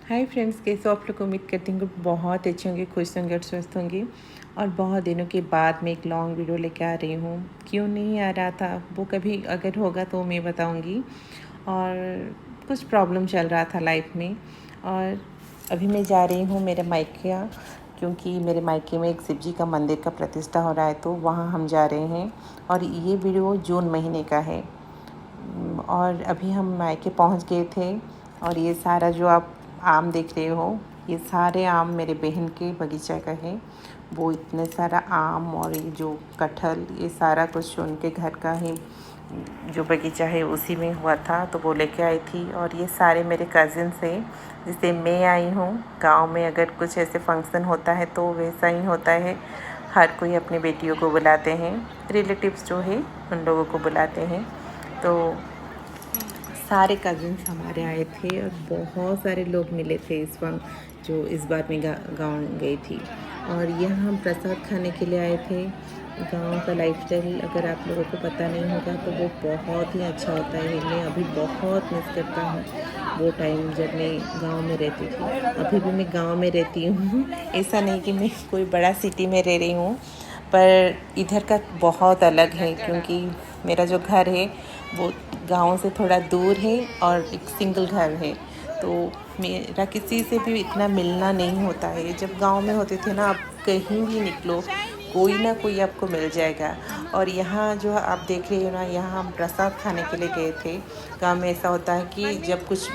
Hi friends, कैसे हो आप लोग? उम्मीद करती हूँ कि बहुत अच्छे होंगे, खुश होंगे और स्वस्थ होंगे। और बहुत दिनों के बाद मैं एक लॉन्ग वीडियो लेके आ रही हूँ। क्यों नहीं आ रहा था वो कभी अगर होगा तो मैं बताऊँगी। और कुछ प्रॉब्लम चल रहा था लाइफ में। और अभी मैं जा रही हूँ मेरे मायके, क्योंकि मेरे मायके में एक शिव जी का मंदिर का प्रतिष्ठा हो रहा है, तो वहाँ हम जा रहे हैं। और ये वीडियो जून महीने का है। और अभी हम मायके पहुँच गए थे। और ये सारा जो आप आम देख रहे हो, ये सारे आम मेरे बहन के बगीचा का है। वो इतने सारा आम और ये जो कटहल, ये सारा कुछ उनके घर का ही जो बगीचा है उसी में हुआ था, तो वो लेके आई थी। और ये सारे मेरे कज़िन्स हैं, जिससे मैं आई हूँ। गांव में अगर कुछ ऐसे फंक्शन होता है तो वैसा ही होता है, हर कोई अपनी बेटियों को बुलाते हैं, रिलेटिव्स जो है उन लोगों को बुलाते हैं। तो सारे कज़िन्स हमारे आए थे और बहुत सारे लोग मिले थे इस वक्त जो इस बार मैं गाँव गई थी। और यहाँ हम प्रसाद खाने के लिए आए थे। गांव का लाइफस्टाइल अगर आप लोगों को पता नहीं होगा तो वो बहुत ही अच्छा होता है। मैं अभी बहुत मिस करता हूँ वो टाइम जब मैं गांव में रहती थी। अभी भी मैं गांव में रहती हूँ ऐसा नहीं कि मैं कोई बड़ा सिटी में रह रही हूँ, पर इधर का बहुत अलग है, क्योंकि मेरा जो घर है वो गांव से थोड़ा दूर है और एक सिंगल घर है। तो मेरा किसी से भी इतना मिलना नहीं होता है। जब गांव में होते थे ना, आप कहीं भी निकलो कोई ना कोई आपको मिल जाएगा। और यहाँ जो आप देख रहे हो ना, यहाँ हम प्रसाद खाने के लिए गए थे। गांव में ऐसा होता है कि जब कुछ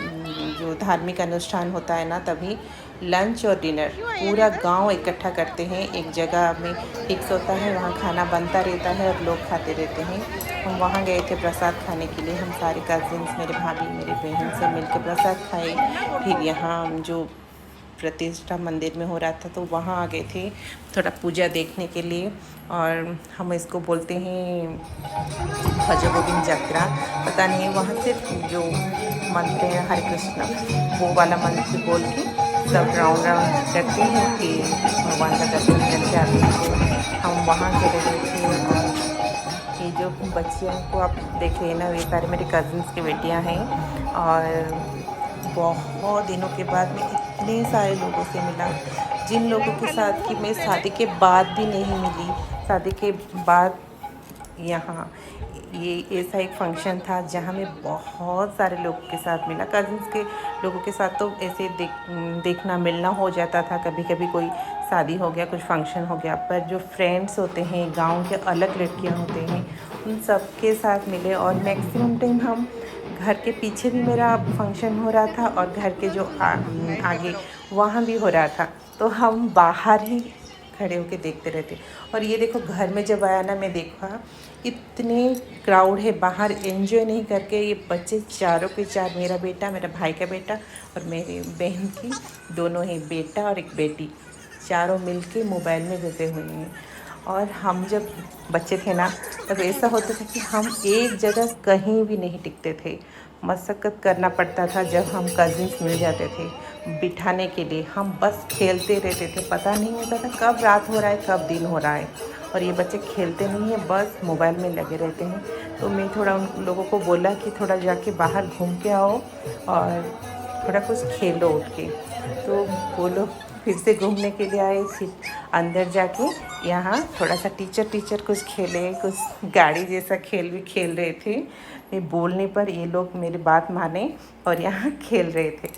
जो धार्मिक अनुष्ठान होता है ना, तभी लंच और डिनर पूरा गांव इकट्ठा करते हैं एक जगह में, फिक्स होता है, वहाँ खाना बनता रहता है और लोग खाते रहते हैं। हम वहाँ गए थे प्रसाद खाने के लिए। हम सारे कज़िन्स, मेरे भाभी, मेरी बहन सब मिलकर प्रसाद खाए। फिर यहाँ जो प्रतिष्ठा मंदिर में हो रहा था तो वहाँ आ गए थे थोड़ा पूजा देखने के लिए। और हम इसको बोलते हैं भज गोविंद यात्रा, पता नहीं, वहाँ से जो मंत्र है हरे कृष्ण, वो वाला मंत्र बोल के सब राउंड राउंड करते हैं, फिर भगवान का दर्शन करके आते हैं। तो हम वहाँ चले गए थे। और ये जो बच्चियों को आप देख रहे हैं ना, ये सारे मेरे कज़िन्स की बेटियाँ हैं। और बहुत दिनों के बाद मैं इतने सारे लोगों से मिला, जिन लोगों के साथ कि मैं शादी के बाद भी नहीं मिली। शादी के बाद यहाँ ये ऐसा एक फ़ंक्शन था जहाँ मैं बहुत सारे लोगों के साथ मिला। कज़िन्स के लोगों के साथ तो ऐसे देखना मिलना हो जाता था, कभी कभी कोई शादी हो गया, कुछ फंक्शन हो गया। पर जो फ्रेंड्स होते हैं गांव के, अलग लड़कियां होते हैं, उन सब के साथ मिले। और मैक्सिमम टाइम हम घर के पीछे भी मेरा फंक्शन हो रहा था और घर के जो आगे वहाँ भी हो रहा था, तो हम बाहर ही खड़े होके देखते रहते। और ये देखो, घर में जब आया ना, मैं देखा इतने क्राउड है बाहर, एंजॉय नहीं करके ये बच्चे चारों के चार, मेरा बेटा, मेरा भाई का बेटा और मेरी बहन की दोनों ही बेटा और एक बेटी, चारों मिलके मोबाइल में घुसे हुए हैं। और हम जब बच्चे थे ना, तब ऐसा होता था कि हम एक जगह कहीं भी नहीं टिकते थे। मशक्क़त करना पड़ता था जब हम कज़िन्स मिल जाते थे बिठाने के लिए। हम बस खेलते रहते थे, पता नहीं होता था कब रात हो रहा है कब दिन हो रहा है। और ये बच्चे खेलते नहीं हैं, बस मोबाइल में लगे रहते हैं। तो मैं थोड़ा उन लोगों को बोला कि थोड़ा जाके बाहर घूम के आओ और थोड़ा कुछ खेलो उठ के। तो वो लोग फिर से घूमने के लिए आए। फिर अंदर जाके यहाँ थोड़ा सा टीचर कुछ खेले, कुछ गाड़ी जैसा खेल भी खेल रहे थे। मैं बोलने पर ये लोग मेरी बात माने और यहाँ खेल रहे थे।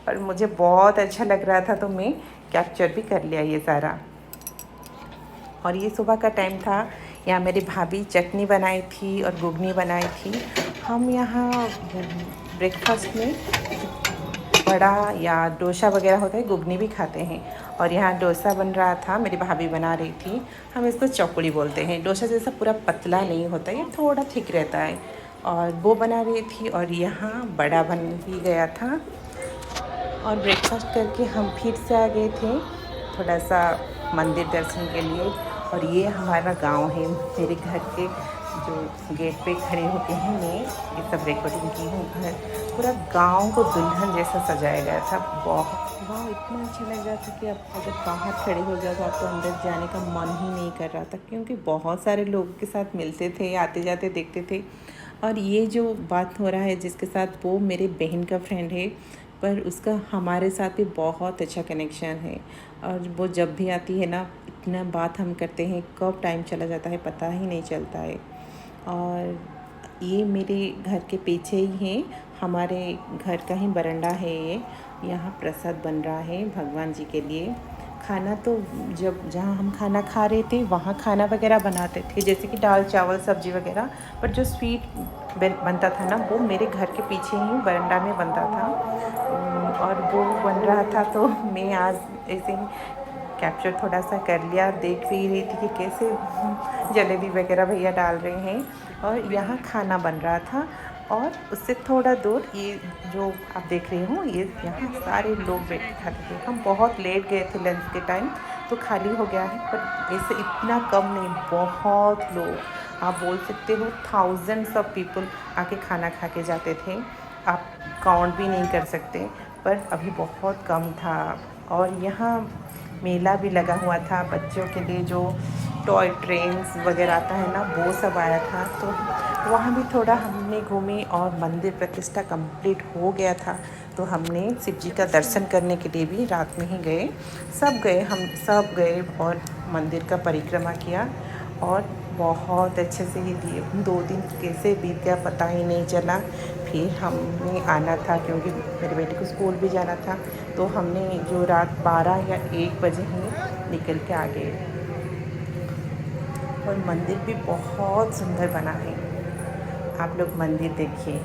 और मुझे बहुत अच्छा लग रहा था, तो मैं कैप्चर भी कर लिया ये सारा। और ये सुबह का टाइम था। यहाँ मेरी भाभी चटनी बनाई थी और घुगनी बनाई थी। हम यहाँ ब्रेकफास्ट में बड़ा या डोसा वगैरह होता है, घुगनी भी खाते हैं। और यहाँ डोसा बन रहा था, मेरी भाभी बना रही थी। हम इसको चौकड़ी बोलते हैं। डोसा जैसा पूरा पतला नहीं होता, ये थोड़ा थिक रहता है। और वो बना रही थी और यहाँ बड़ा बन भी गया था। और ब्रेकफास्ट करके हम फिर से आ गए थे थोड़ा सा मंदिर दर्शन के लिए। और ये हमारा गांव है। मेरे घर के जो गेट पे खड़े होके हैं, मैं ये सब रिकॉर्डिंग की हूँ। घर पूरा गांव को दुल्हन जैसा सजाया गया था। बहुत वाह, इतना अच्छा लग रहा था कि अब अगर बाहर खड़े हो जाओ तो आपको अंदर जाने का मन ही नहीं कर रहा था, क्योंकि बहुत सारे लोगों के साथ मिलते थे, आते जाते देखते थे। और ये जो बात हो रहा है जिसके साथ, वो मेरे बहन का फ्रेंड है, पर उसका हमारे साथ भी बहुत अच्छा कनेक्शन है। और वो जब भी आती है ना, इतना बात हम करते हैं, कब टाइम चला जाता है पता ही नहीं चलता है। और ये मेरे घर के पीछे ही है, हमारे घर का ही बरामदा है ये। यहाँ प्रसाद बन रहा है भगवान जी के लिए। खाना तो जब जहाँ हम खाना खा रहे थे वहाँ खाना वगैरह बनाते थे, जैसे कि दाल चावल सब्जी वगैरह। पर जो स्वीट बनता था ना, वो मेरे घर के पीछे ही बरामदा में बनता था। और वो बन रहा था तो मैं आज ऐसे ही कैप्चर थोड़ा सा कर लिया, देख भी रही थी कि कैसे जलेबी वगैरह भैया डाल रहे हैं। और यहाँ खाना बन रहा था। और उससे थोड़ा दूर ये जो आप देख रहे हो, ये यहाँ सारे लोग बैठ के खाते थे। हम बहुत लेट गए थे लंच के टाइम, तो खाली हो गया है। पर ऐसे इतना कम नहीं, बहुत लोग, आप बोल सकते हो थाउजेंड्स ऑफ पीपल आके खाना खा के जाते थे। आप काउंट भी नहीं कर सकते, पर अभी बहुत कम था। और यहाँ मेला भी लगा हुआ था बच्चों के लिए, जो टॉय ट्रेन्स वगैरह आता है ना, वो सब आया था। तो वहाँ भी थोड़ा हमने घूमे। और मंदिर प्रतिष्ठा कंप्लीट हो गया था, तो हमने शिव जी का दर्शन करने के लिए भी रात में ही गए। हम सब गए और मंदिर का परिक्रमा किया। और बहुत अच्छे से ही दिए 2 दिन कैसे बीत गया पता ही नहीं चला। फिर हमने आना था क्योंकि मेरे बेटे को स्कूल भी जाना था, तो हमने जो रात 12 या 1 बजे ही निकल के आ गए। और मंदिर भी बहुत सुंदर बना है, आप लोग मंदिर देखिए,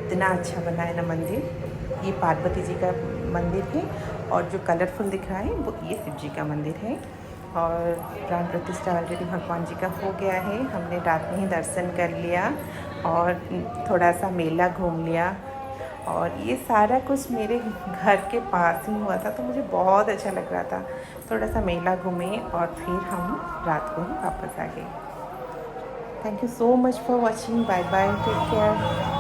इतना अच्छा बना है ना मंदिर। ये पार्वती जी का मंदिर है, और जो कलरफुल दिख रहा है वो ये शिव जी का मंदिर है। और प्राण प्रतिष्ठा ऑलरेडी भगवान जी का हो गया है, हमने रात में ही दर्शन कर लिया और थोड़ा सा मेला घूम लिया। और ये सारा कुछ मेरे घर के पास ही हुआ था, तो मुझे बहुत अच्छा लग रहा था। थोड़ा सा मेला घूमे और फिर हम रात को ही वापस आ गए। Thank you so much for watching. Bye bye, take care.